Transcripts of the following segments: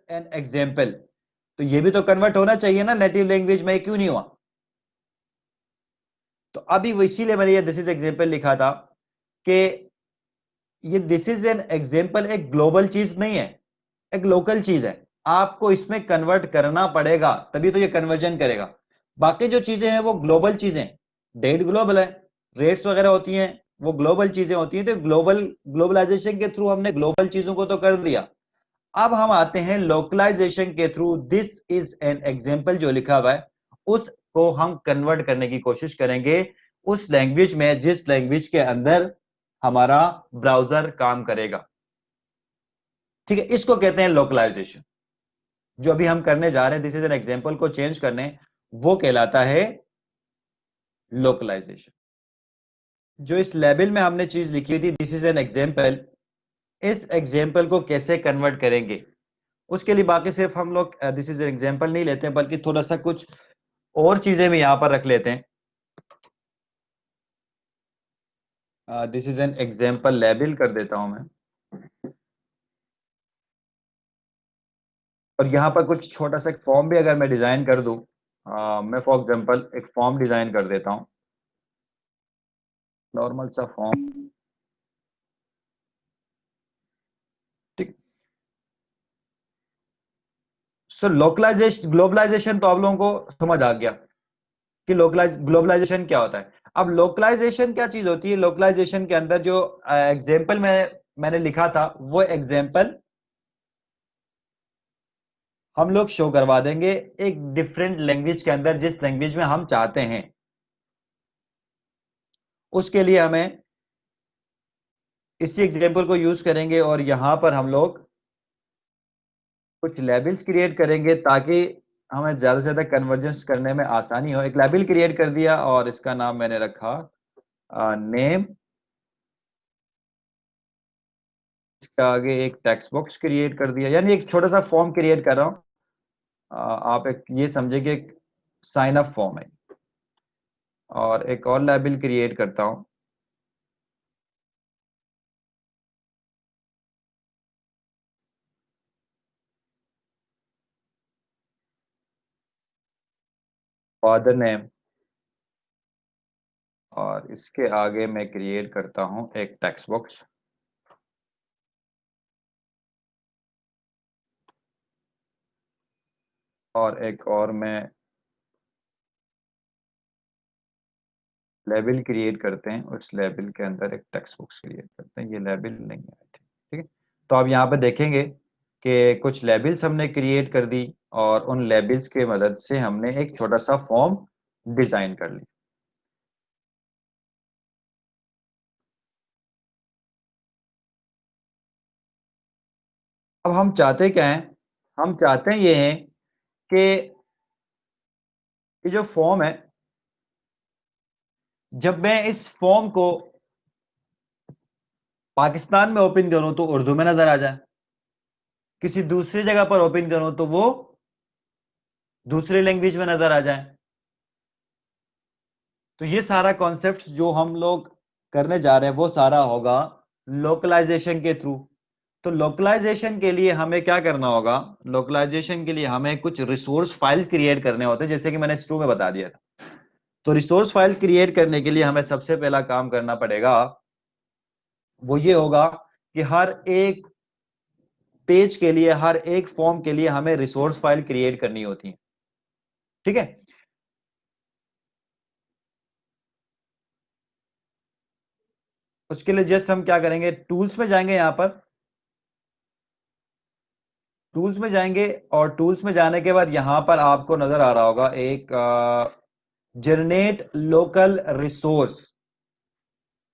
An example, तो ये भी तो कन्वर्ट होना चाहिए ना नेटिव लैंग्वेज में, क्यों नहीं हुआ? तो अभी वो इसीलिए मैंने ये दिस इज एग्जाम्पल लिखा था कि ये दिस इज एन एग्जाम्पल एक ग्लोबल चीज नहीं है, एक लोकल चीज है। आपको इसमें कन्वर्ट करना पड़ेगा तभी तो ये कन्वर्जन करेगा। बाकी जो चीजें हैं वो ग्लोबल चीजें, डेट ग्लोबल है, रेट्स वगैरह होती हैं, वो ग्लोबल चीजें होती हैं। तो ग्लोबलाइजेशन के थ्रू हमने ग्लोबल चीजों को तो कर दिया। अब हम आते हैं लोकलाइजेशन के through, this is an example जो लिखा हुआ है उसको हम कन्वर्ट करने की कोशिश करेंगे उस लैंग्वेज में जिस लैंग्वेज के अंदर हमारा ब्राउजर काम करेगा। ठीक है, इसको कहते हैं लोकलाइजेशन। जो अभी हम करने जा रहे हैं, दिस इज एन एग्जाम्पल को चेंज करने, वो कहलाता है लोकलाइजेशन। जो इस लेबल में हमने चीज लिखी हुई थी दिस इज एन एग्जाम्पल, इस एग्जाम्पल को कैसे कन्वर्ट करेंगे उसके लिए बाकी सिर्फ हम लोग दिस इज एन एग्जाम्पल नहीं लेते हैं, बल्कि थोड़ा सा कुछ और चीजें भी यहां पर रख लेते हैं। This is an example label कर देता हूं मैं, और यहां पर कुछ छोटा सा एक फॉर्म भी अगर मैं डिजाइन कर दूं, मैं फॉर एग्जांपल एक फॉर्म डिजाइन कर देता हूं, नॉर्मल सा फॉर्म। ठीक। सो लोकलाइजेशन ग्लोबलाइजेशन तो आप लोगों को समझ आ गया कि ग्लोबलाइजेशन क्या होता है। अब लोकलाइजेशन क्या चीज होती है? लोकलाइजेशन के अंदर जो एग्जाम्पल मैंने लिखा था वो एग्जाम्पल हम लोग शो करवा देंगे एक डिफरेंट लैंग्वेज के अंदर, जिस लैंग्वेज में हम चाहते हैं। उसके लिए हमें इसी एग्जाम्पल को यूज करेंगे और यहां पर हम लोग कुछ लेबल्स क्रिएट करेंगे ताकि हमें ज्यादा से ज्यादा कन्वर्जेंस करने में आसानी हो। एक लेबल क्रिएट कर दिया और इसका नाम मैंने रखा नेम। इसके आगे एक टेक्स्ट बॉक्स क्रिएट कर दिया, यानी एक छोटा सा फॉर्म क्रिएट कर रहा हूं। आप एक ये समझे कि एक साइन अप फॉर्म है। और एक और लेबल क्रिएट करता हूं, फादर नेम। और इसके आगे मैं क्रिएट करता हूं एक टेक्स्ट बॉक्स। और एक और मैं लेबल क्रिएट करते हैं, उस लेबल के अंदर एक टेक्स्ट बॉक्स क्रिएट करते हैं। ये लेबल नहीं है, ठीक है। तो आप यहाँ पे देखेंगे कि कुछ लेबल्स हमने क्रिएट कर दी और उन लेबल्स के मदद से हमने एक छोटा सा फॉर्म डिजाइन कर लिया। अब हम चाहते क्या हैं? हम चाहते हैं ये हैं कि ये जो फॉर्म है, जब मैं इस फॉर्म को पाकिस्तान में ओपन करूं तो उर्दू में नजर आ जाए, किसी दूसरी जगह पर ओपन करूं तो वो दूसरी लैंग्वेज में नजर आ जाए। तो ये सारा कॉन्सेप्ट जो हम लोग करने जा रहे हैं वो सारा होगा लोकलाइजेशन के थ्रू। तो लोकलाइजेशन के लिए हमें क्या करना होगा? लोकलाइजेशन के लिए हमें कुछ रिसोर्स फाइल क्रिएट करने होते हैं, जैसे कि मैंने शुरू में बता दिया था। तो रिसोर्स फाइल क्रिएट करने के लिए हमें सबसे पहला काम करना पड़ेगा, वो ये होगा कि हर एक पेज के लिए, हर एक फॉर्म के लिए हमें रिसोर्स फाइल क्रिएट करनी होती है। ठीक है। उसके लिए जस्ट हम क्या करेंगे, टूल्स में जाएंगे। यहां पर टूल्स में जाएंगे और टूल्स में जाने के बाद यहां पर आपको नजर आ रहा होगा एक जनरेट लोकल रिसोर्स।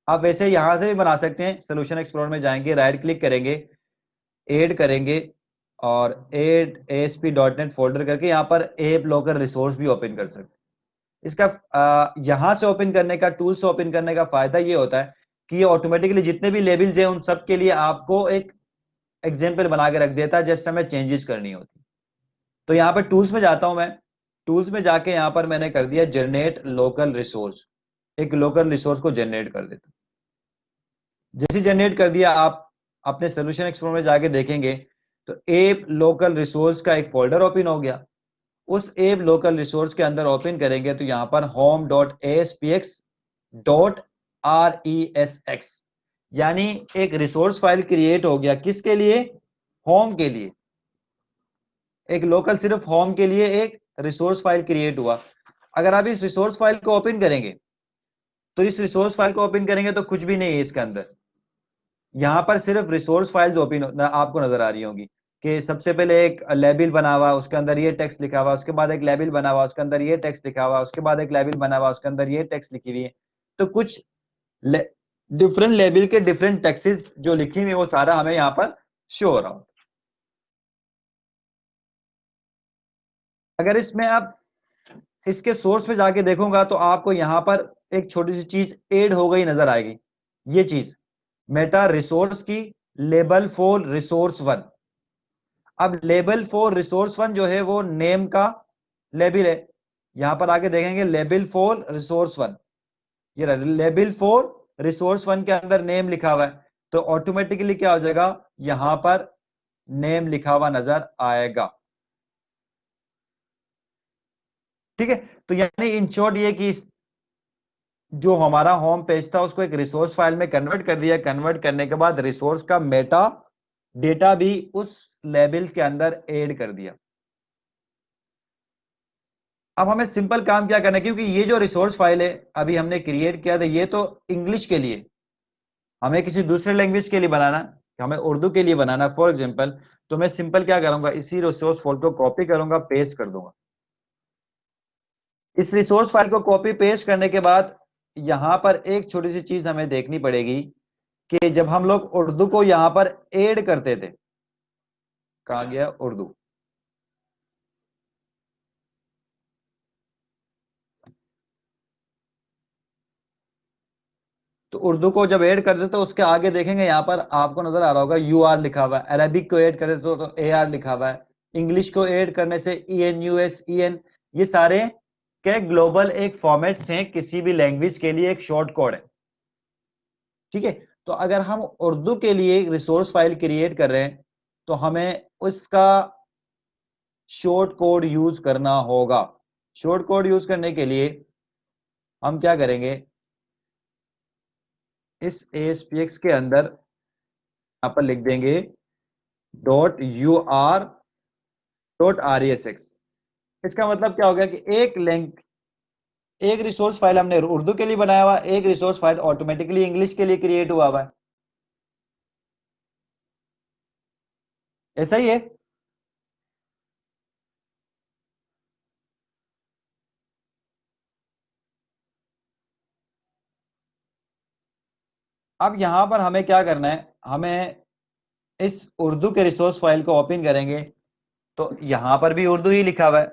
आप वैसे यहां से भी बना सकते हैं। सोल्यूशन एक्सप्लोरर में जाएंगे, राइट क्लिक करेंगे, ऐड करेंगे और ऐड ASP.NET फोल्डर करके यहां पर एप लोकल रिसोर्स भी ओपन कर सकते हैं। इसका यहां से ओपन करने का, टूल से ओपन करने का फायदा ये होता है कि ये ऑटोमेटिकली जितने भी लेबल्स हैं उन सब के लिए आपको एक एग्जाम्पल बना के रख देता है जिस समय चेंजेस करनी होती। तो यहां पर टूल्स में जाता हूं मैं। टूल्स में जाके यहां पर मैंने कर दिया जनरेट लोकल रिसोर्स। एक लोकल रिसोर्स को जनरेट कर देता हूं। जैसे जनरेट कर दिया, आप अपने सोल्यूशन एक्सप्लोरर में जाके देखेंगे तो एप लोकल रिसोर्स का एक फोल्डर ओपन हो गया। उस एप लोकल रिसोर्स के अंदर ओपन करेंगे तो यहां पर home.aspx.resx यानी एक रिसोर्स फाइल क्रिएट हो गया। किसके लिए? होम के लिए। एक लोकल सिर्फ होम के लिए एक रिसोर्स फाइल क्रिएट हुआ। अगर आप इस रिसोर्स फाइल को ओपन करेंगे तो इस रिसोर्स फाइल को ओपन करेंगे तो कुछ भी नहीं है इसके अंदर। यहां पर सिर्फ रिसोर्स फाइल्स ओपन आपको नजर आ रही होंगी कि सबसे पहले एक लेबल बना हुआ, उसके अंदर ये टेक्स्ट लिखा हुआ, उसके बाद एक लेबल बना हुआ, उसके अंदर ये टेक्स्ट लिखा हुआ, उसके बाद एक लेबल बना हुआ, उसके अंदर ये टेक्स्ट लिखी हुई है। तो कुछ डिफरेंट लेबल के डिफरेंट टेक्सेस जो लिखी हुई है वो सारा हमें यहां पर शो हो रहा हो। अगर इसमें आप इसके सोर्स पे जाके देखूंगा तो आपको यहां पर एक छोटी सी चीज ऐड हो गई नजर आएगी। ये चीज मेटा रिसोर्स की लेबल फॉर रिसोर्स वन। अब लेबल फॉर रिसोर्स वन जो है वो नेम का लेबल है। यहां पर आगे देखेंगे लेबल फॉर रिसोर्स वन, ये लेबल फॉर रिसोर्स वन के अंदर नेम लिखा हुआ है। तो ऑटोमेटिकली क्या हो जाएगा, यहां पर नेम लिखा हुआ नजर आएगा। ठीक है। तो यानी इन शॉर्ट ये कि जो हमारा होम पेज था उसको एक रिसोर्स फाइल में कन्वर्ट कर दिया। कन्वर्ट करने के बाद रिसोर्स का मेटा डेटा भी उस लेबल के अंदर ऐड कर दिया। अब हमें सिंपल काम क्या करना है, क्योंकि ये जो रिसोर्स फाइल है अभी हमने क्रिएट किया था ये तो इंग्लिश के लिए, हमें किसी दूसरे लैंग्वेज के लिए बनाना, हमें उर्दू के लिए बनाना फॉर एग्जांपल। तो मैं सिंपल क्या करूंगा, इसी रिसोर्स फाइल को कॉपी करूंगा, पेस्ट कर दूंगा। इस रिसोर्स फाइल को कॉपी पेस्ट करने के बाद यहां पर एक छोटी सी चीज हमें देखनी पड़ेगी कि जब हम लोग उर्दू को यहां पर ऐड करते थे, कहां गया उर्दू, तो उर्दू को जब ऐड करते तो उसके आगे देखेंगे यहां पर आपको नजर आ रहा होगा यू आर लिखा हुआ है। अरबिक को ऐड करते तो ए आर लिखा हुआ है। इंग्लिश को ऐड करने से E N U S E N. ये सारे के ग्लोबल एक फॉर्मेट्स हैं, किसी भी लैंग्वेज के लिए एक शॉर्ट कोड है। ठीक है। तो अगर हम उर्दू के लिए एक रिसोर्स फाइल क्रिएट कर रहे हैं तो हमें उसका शॉर्ट कोड यूज करना होगा। शॉर्ट कोड यूज करने के लिए हम क्या करेंगे, इस ASPX के अंदर यहां पर लिख देंगे .ur.resx। इसका मतलब क्या हो गया कि एक रिसोर्स फाइल हमने उर्दू के लिए बनाया हुआ, एक रिसोर्स फाइल ऑटोमेटिकली इंग्लिश के लिए क्रिएट हुआ हुआ है। ऐसा ही है। अब यहां पर हमें क्या करना है, हमें इस उर्दू के रिसोर्स फाइल को ओपन करेंगे तो यहां पर भी उर्दू ही लिखा हुआ है।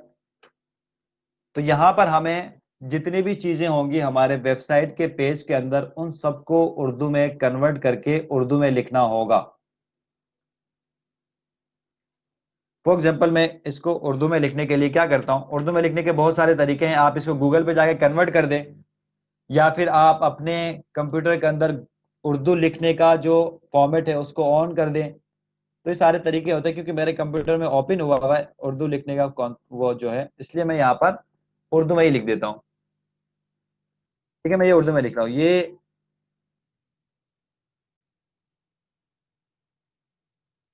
तो यहां पर हमें जितनी भी चीजें होंगी हमारे वेबसाइट के पेज के अंदर उन सबको उर्दू में कन्वर्ट करके उर्दू में लिखना होगा। फॉर एग्जाम्पल मैं इसको उर्दू में लिखने के लिए क्या करता हूं, उर्दू में लिखने के बहुत सारे तरीके हैं। आप इसको गूगल पे जाके कन्वर्ट कर दें या फिर आप अपने कंप्यूटर के अंदर उर्दू लिखने का जो फॉर्मेट है उसको ऑन कर दें। तो ये सारे तरीके होते हैं, क्योंकि मेरे कंप्यूटर में ओपन हुआ हुआ है उर्दू लिखने का वो जो है, इसलिए मैं यहाँ पर उर्दू में ही लिख देता हूँ। ठीक है, मैं ये उर्दू में लिख रहा हूँ। ये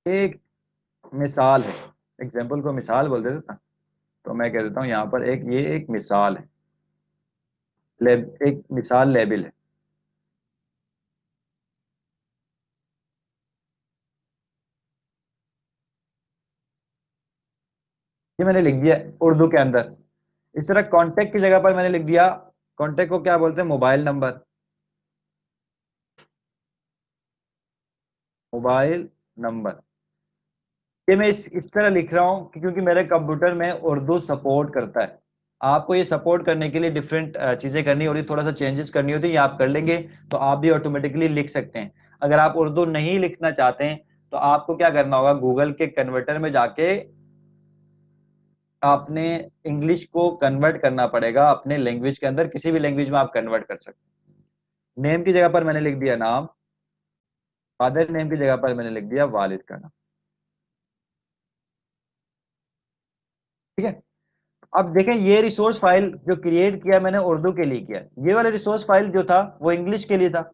एक मिसाल है, एग्जाम्पल को मिसाल बोल देते ना, तो मैं कह देता हूँ यहाँ पर एक ये एक मिसाल है, एक मिसाल लेबल है। ये मैंने लिख दिया उर्दू के अंदर। इस तरह कांटेक्ट की जगह पर मैंने लिख दिया, कांटेक्ट को क्या बोलते हैं, मोबाइल नंबर। मोबाइल नंबर ये मैं इस तरह लिख रहा हूं क्योंकि मेरे कंप्यूटर में उर्दू सपोर्ट करता है। आपको ये सपोर्ट करने के लिए डिफरेंट चीजें करनी होती, थोड़ा सा चेंजेस करनी होती है, ये आप कर लेंगे तो आप भी ऑटोमेटिकली लिख सकते हैं। अगर आप उर्दू नहीं लिखना चाहते हैं तो आपको क्या करना होगा, गूगल के कन्वर्टर में जाके आपने इंग्लिश को कन्वर्ट करना पड़ेगा अपने लैंग्वेज के अंदर, किसी भी लैंग्वेज में आप कन्वर्ट कर सकते हैं। नेम की जगह पर मैंने लिख दिया नाम, फादर नेम की जगह पर मैंने लिख दिया वालिद का नाम। ठीक है। अब देखें ये रिसोर्स फाइल जो क्रिएट किया मैंने उर्दू के लिए किया, ये वाला रिसोर्स फाइल जो था वो इंग्लिश के लिए था,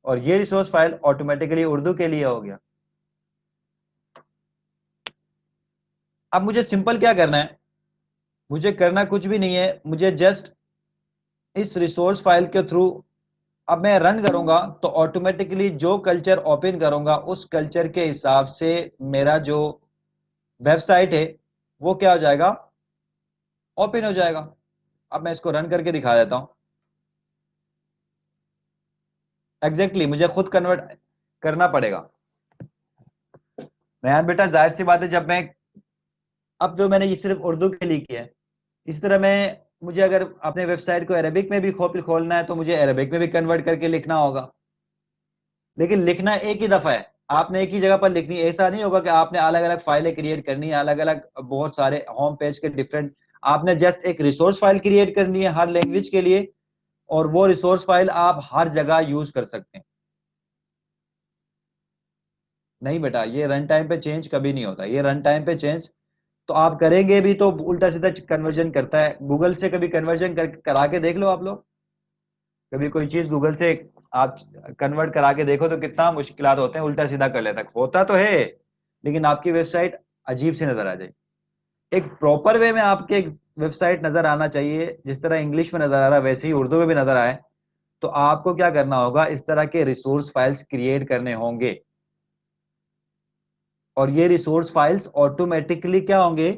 और ये रिसोर्स फाइल ऑटोमेटिकली उर्दू के लिए हो गया। अब मुझे सिंपल क्या करना है, मुझे करना कुछ भी नहीं है, मुझे जस्ट इस रिसोर्स फाइल के थ्रू अब मैं रन करूंगा तो ऑटोमेटिकली जो कल्चर ओपन करूंगा उस कल्चर के हिसाब से मेरा जो वेबसाइट है वो क्या हो जाएगा, ओपन हो जाएगा। अब मैं इसको रन करके दिखा देता हूं। एग्जैक्टली मुझे खुद कन्वर्ट करना पड़ेगा। मैं बेटा जाहिर सी बात है, जब मैं अब जो मैंने ये सिर्फ उर्दू के लिए किया है, इस तरह मैं मुझे अगर अपने वेबसाइट को अरबिक में भी खोलना है तो मुझे अरबिक में भी कन्वर्ट करके लिखना होगा। लेकिन लिखना एक ही दफा है, आपने एक ही जगह पर लिखनी है। ऐसा नहीं होगा कि आपने अलग अलग फाइलें क्रिएट करनी है, अलग अलग बहुत सारे होम पेज के डिफरेंट। आपने जस्ट एक रिसोर्स फाइल क्रिएट करनी है हर लैंग्वेज के लिए, और वो रिसोर्स फाइल आप हर जगह यूज कर सकते हैं। नहीं बेटा, ये रन टाइम पे चेंज कभी नहीं होता। ये रन टाइम पे चेंज तो आप करेंगे भी तो उल्टा सीधा कन्वर्जन करता है। गूगल से कभी कन्वर्जन करा के देख लो आप लोग, कभी कोई चीज गूगल से आप कन्वर्ट करा के देखो तो कितना मुश्किलात होते हैं, उल्टा सीधा कर लेता है। होता तो है लेकिन आपकी वेबसाइट अजीब सी नजर आ जाए। एक प्रॉपर वे में आपके वेबसाइट नजर आना चाहिए, जिस तरह इंग्लिश में नजर आ रहा है वैसे ही उर्दू में भी नजर आए। तो आपको क्या करना होगा, इस तरह के रिसोर्स फाइल्स क्रिएट करने होंगे, और ये रिसोर्स फाइल्स ऑटोमेटिकली क्या होंगे,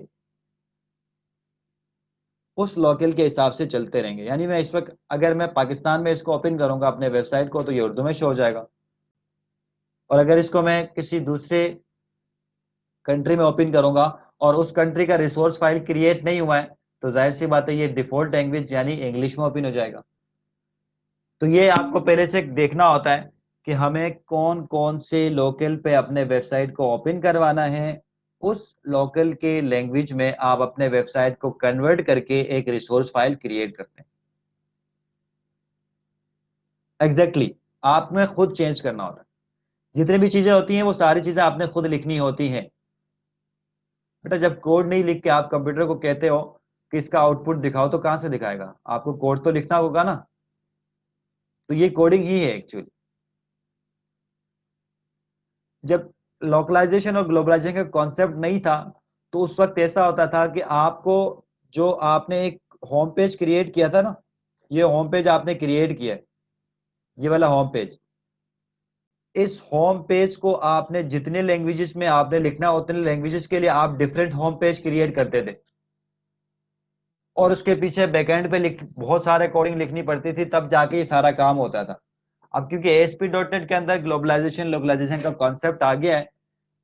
उस लोकल के हिसाब से चलते रहेंगे। यानी मैं इस वक्त अगर मैं पाकिस्तान में इसको ओपन करूंगा अपने वेबसाइट को तो ये उर्दू में शो हो जाएगा, और अगर इसको मैं किसी दूसरे कंट्री में ओपन करूंगा और उस कंट्री का रिसोर्स फाइल क्रिएट नहीं हुआ है तो जाहिर सी बात है ये डिफॉल्ट लैंग्वेज यानी इंग्लिश में ओपन हो जाएगा। तो ये आपको पहले से देखना होता है कि हमें कौन कौन से लोकल पे अपने वेबसाइट को ओपन करवाना है। उस लोकल के लैंग्वेज में आप अपने वेबसाइट को कन्वर्ट करके एक रिसोर्स फाइल क्रिएट करते हैं। एग्जैक्टली आपने खुद चेंज करना होता है। जितनी भी चीजें होती हैं वो सारी चीजें आपने खुद लिखनी होती हैं। बेटा जब कोड नहीं लिख के आप कंप्यूटर को कहते हो कि इसका आउटपुट दिखाओ तो कहां से दिखाएगा, आपको कोड तो लिखना होगा ना। तो ये कोडिंग ही है एक्चुअली। जब लोकलाइजेशन और ग्लोबलाइजेशन का कॉन्सेप्ट नहीं था तो उस वक्त ऐसा होता था कि आपको जो आपने एक होम पेज क्रिएट किया था ना, ये होम पेज आपने क्रिएट किया है, ये वाला होम पेज, इस होम पेज को आपने जितने लैंग्वेजेस में आपने लिखना उतने लैंग्वेजेस के लिए आप डिफरेंट होम पेज क्रिएट करते थे, और उसके पीछे बैकएंड पे बहुत सारे कोडिंग लिखनी पड़ती थी तब जाके ये सारा काम होता था। अब क्योंकि ASP.NET के अंदर ग्लोबलाइजेशन लोकलाइजेशन का कॉन्सेप्ट आ गया है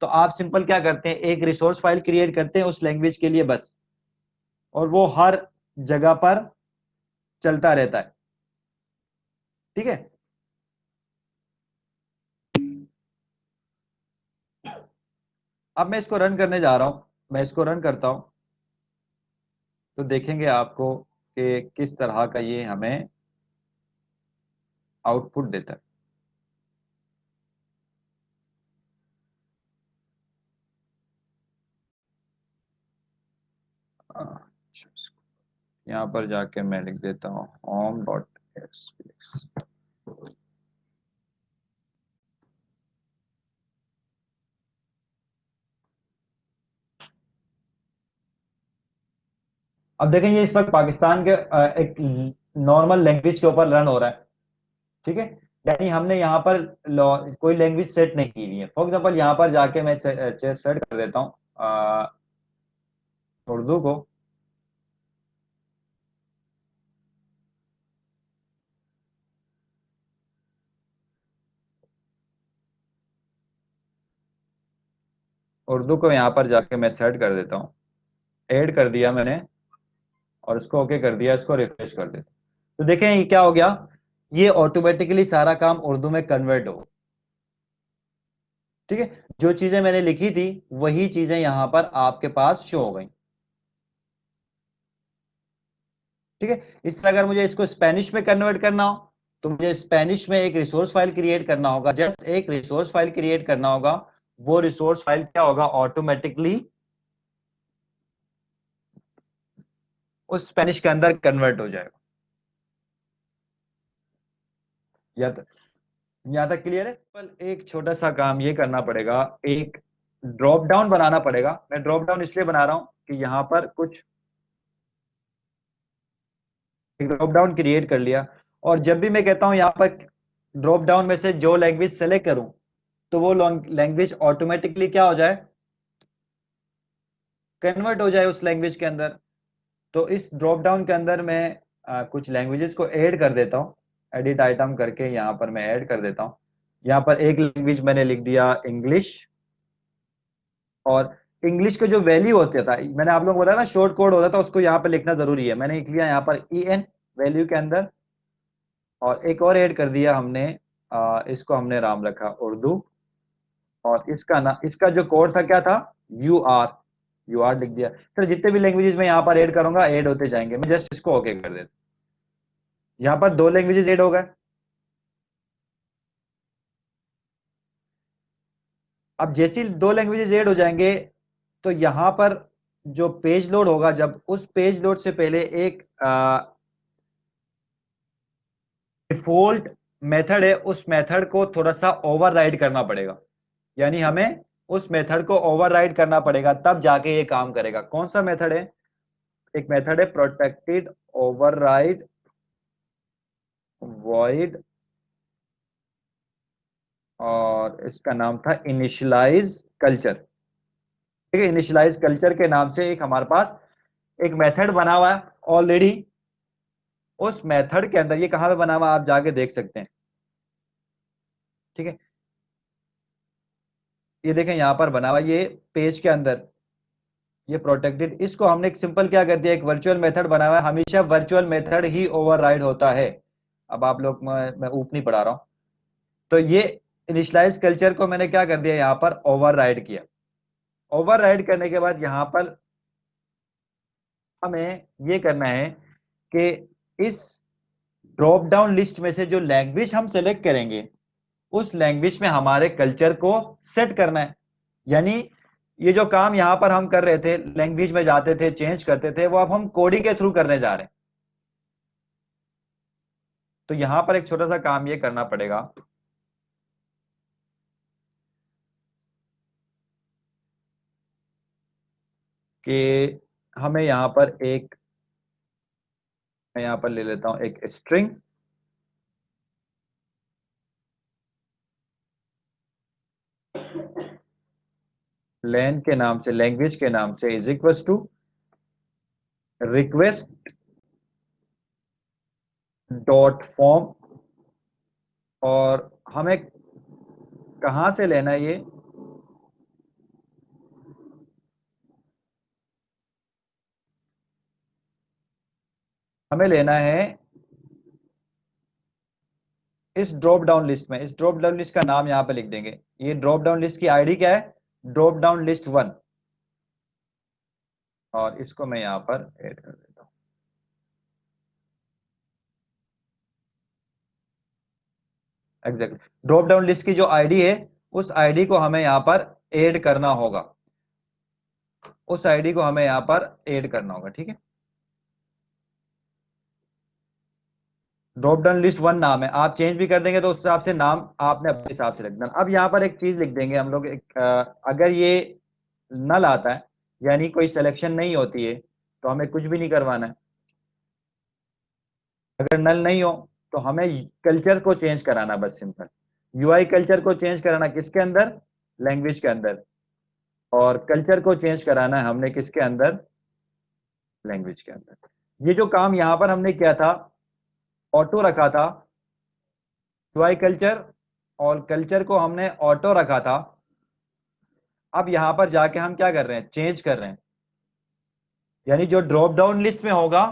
तो आप सिंपल क्या करते हैं, एक रिसोर्स फाइल क्रिएट करते हैं उस लैंग्वेज के लिए बस, और वो हर जगह पर चलता रहता है। ठीक है। अब मैं इसको रन करने जा रहा हूं, मैं इसको रन करता हूं तो देखेंगे आपको कि किस तरह का ये हमें आउटपुट देता है। अच्छा, यहाँ पर जाके मैं लिख देता हूँ home.spx। अब देखें ये इस वक्त पाकिस्तान के एक नॉर्मल लैंग्वेज के ऊपर रन हो रहा है। ठीक है। यानी हमने यहाँ पर कोई लैंग्वेज सेट नहीं की हुई है। फॉर एग्जांपल यहाँ पर जाके मैं सेट कर देता हूँ उर्दू को। उर्दू को यहाँ पर जाके मैं सेट कर देता हूँ, ऐड कर दिया मैंने, और इसको ओके कर दिया, इसको रिफ्रेश कर देता हूँ। तो देखें ये क्या हो गया, ये ऑटोमेटिकली सारा काम उर्दू में कन्वर्ट हो। ठीक है। जो चीजें मैंने लिखी थी वही चीजें यहां पर आपके पास शो हो गई। ठीक है। इस तरह अगर मुझे इसको स्पेनिश में कन्वर्ट करना हो तो मुझे स्पेनिश में एक रिसोर्स फाइल क्रिएट करना होगा, जस्ट एक रिसोर्स फाइल क्रिएट करना होगा। वो रिसोर्स फाइल क्या होगा, ऑटोमेटिकली उस स्पेनिश के अंदर कन्वर्ट हो जाएगा। या तो यहाँ तक क्लियर है? पर एक छोटा सा काम ये करना पड़ेगा, एक ड्रॉप डाउन बनाना पड़ेगा। मैं ड्रॉप डाउन इसलिए बना रहा हूं कि यहाँ पर कुछ एक ड्रॉप डाउन क्रिएट कर लिया, और जब भी मैं कहता हूं यहाँ पर ड्रॉप डाउन में से जो लैंग्वेज सेलेक्ट करूं, तो वो लैंग्वेज ऑटोमेटिकली क्या हो जाए, कन्वर्ट हो जाए उस लैंग्वेज के अंदर। तो इस ड्रॉप डाउन के अंदर मैं कुछ लैंग्वेजेस को ऐड कर देता हूँ, एडिट आइटम करके यहाँ पर मैं ऐड कर देता हूँ। यहाँ पर एक लैंग्वेज मैंने लिख दिया इंग्लिश, और इंग्लिश का जो वैल्यू होता था, मैंने आप लोगों को बताया ना शॉर्ट कोड होता था, उसको यहाँ पर लिखना जरूरी है। मैंने लिख लिया यहाँ पर EN वैल्यू के अंदर, और एक और ऐड कर दिया हमने, इसको हमने नाम रखा उर्दू, और इसका ना इसका जो कोड था क्या था, UR लिख दिया। सर जितने भी लैंग्वेजेस मैं यहाँ पर ऐड करूंगा ऐड होते जाएंगे, मैं जस्ट इसको ओके कर देता हूं। यहाँ पर 2 लैंग्वेजेस ऐड हो गए। अब जैसे ही 2 लैंग्वेजेस ऐड हो जाएंगे, तो यहां पर जो पेज लोड होगा, जब उस पेज लोड से पहले एक डिफॉल्ट मेथड है, उस मेथड को थोड़ा सा ओवरराइड करना पड़ेगा। यानी हमें उस मेथड को ओवरराइड करना पड़ेगा, तब जाके ये काम करेगा। कौन सा मेथड है? एक मेथड है प्रोटेक्टेड ओवरराइड वॉइड, और इसका नाम था इनिशियलाइज कल्चर। ठीक है, इनिशियलाइज कल्चर के नाम से एक हमारे पास एक मेथड बना हुआ है ऑलरेडी। उस मेथड के अंदर ये कहां पे बना हुआ है, आप जाके देख सकते हैं। ठीक है, ये देखें यहां पर बना हुआ है, ये पेज के अंदर, ये प्रोटेक्टेड। इसको हमने एक सिंपल क्या कर दिया, एक वर्चुअल मेथड बना हुआ है। हमेशा वर्चुअल मेथड ही ओवरराइड होता है। अब आप लोग, मैं ऊप नहीं पढ़ा रहा हूं। तो ये इनिशियलाइज कल्चर को मैंने क्या कर दिया, यहां पर ओवरराइड किया। ओवरराइड करने के बाद यहां पर हमें ये करना है कि इस ड्रॉप डाउन लिस्ट में से जो लैंग्वेज हम सेलेक्ट करेंगे, उस लैंग्वेज में हमारे कल्चर को सेट करना है। यानी ये जो काम यहां पर हम कर रहे थे, लैंग्वेज में जाते थे चेंज करते थे, वो अब हम कोडिंग के थ्रू करने जा रहे हैं। तो यहां पर एक छोटा सा काम ये करना पड़ेगा कि हमें यहां पर एक, मैं यहां पर ले लेता हूं एक स्ट्रिंग, लेन के नाम से, लैंग्वेज के नाम से is equal to request dot form. और हमें कहां से लेना है ये, हमें लेना है इस ड्रॉप डाउन लिस्ट में। इस ड्रॉप डाउन लिस्ट का नाम यहां पे लिख देंगे। ये ड्रॉप डाउन लिस्ट की आईडी क्या है, ड्रॉप डाउन लिस्ट 1, और इसको मैं यहां पर ऐड कर देता हूं। एग्जैक्टली, ड्रॉप डाउन लिस्ट की जो आईडी है, उस आईडी को हमें यहां पर ऐड करना होगा। उस आईडी को हमें यहां पर ऐड करना होगा। ठीक है, ड्रॉप डाउन लिस्ट 1 नाम है, आप चेंज भी कर देंगे तो उस हिसाब से नाम आपने अपने हिसाब से रख देना। अब यहां पर एक चीज लिख देंगे हम लोग, अगर ये नल आता है, यानी कोई सिलेक्शन नहीं होती है, तो हमें कुछ भी नहीं करवाना है। अगर नल नहीं हो, तो हमें कल्चर को चेंज कराना, बस सिंपल। UI कल्चर को चेंज कराना किसके अंदर, लैंग्वेज के अंदर, और कल्चर को चेंज कराना है हमने किसके अंदर, लैंग्वेज के अंदर। ये जो काम यहां पर हमने किया था, ऑटो रखा था, UI कल्चर और कल्चर को हमने ऑटो रखा था। अब यहां पर जाके हम क्या कर रहे हैं, चेंज कर रहे हैं। यानी जो ड्रॉप डाउन लिस्ट में होगा,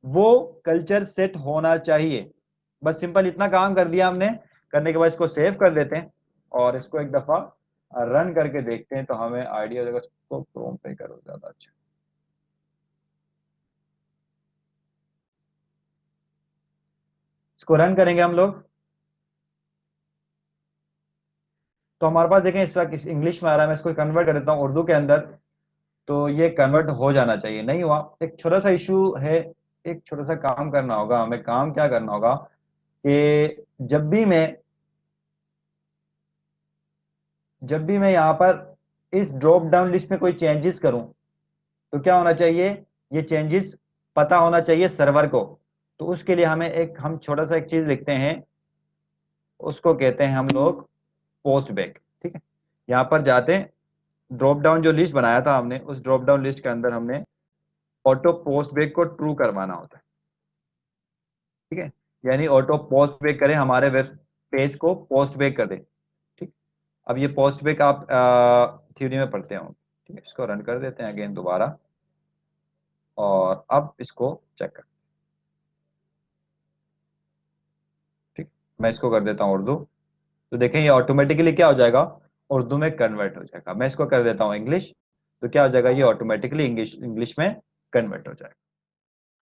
वो कल्चर सेट होना चाहिए। बस सिंपल इतना काम कर दिया हमने। करने के बाद इसको सेव कर देते हैं, और इसको एक दफा रन करके देखते हैं, तो हमें आइडिया देगा। इसको क्रोम पे करो, ज्यादा अच्छा। इसको रन करेंगे हम लोग, तो हमारे पास देखें इस वक्त इस इंग्लिश में आ रहा है। मैं इसको कन्वर्ट कर देता हूं उर्दू के अंदर। तो ये कन्वर्ट हो जाना चाहिए, नहीं हुआ, एक छोटा सा इशू है। एक छोटा सा काम करना होगा हमें। काम क्या करना होगा कि जब भी मैं यहाँ पर इस ड्रॉप डाउन लिस्ट में कोई चेंजेस करूं, तो क्या होना चाहिए, ये चेंजेस पता होना चाहिए सर्वर को। तो उसके लिए हम छोटा सा एक चीज लिखते हैं, उसको कहते हैं हम लोग पोस्ट बैक। ठीक है, यहाँ पर जाते हैं, ड्रॉप डाउन जो लिस्ट बनाया था हमने, उस ड्रॉप डाउन लिस्ट के अंदर हमने ऑटो पोस्ट बैक को ट्रू करवाना होता है। ठीक है, यानी ऑटो पोस्ट बैक करे, हमारे वेब पेज को पोस्ट बैक कर दे। ठीक, अब ये पोस्ट बैक आप थ्योरी में पढ़ते हो। ठीक है, इसको रन कर देते हैं अगेन दोबारा, और अब इसको चेक कर। ठीक, मैं इसको कर देता हूँ उर्दू, तो देखें ये ऑटोमेटिकली क्या हो जाएगा, उर्दू में कन्वर्ट हो जाएगा। मैं इसको कर देता हूँ इंग्लिश, तो क्या हो जाएगा, ये ऑटोमेटिकली इंग्लिश इंग्लिश में कन्वर्ट हो जाएगा।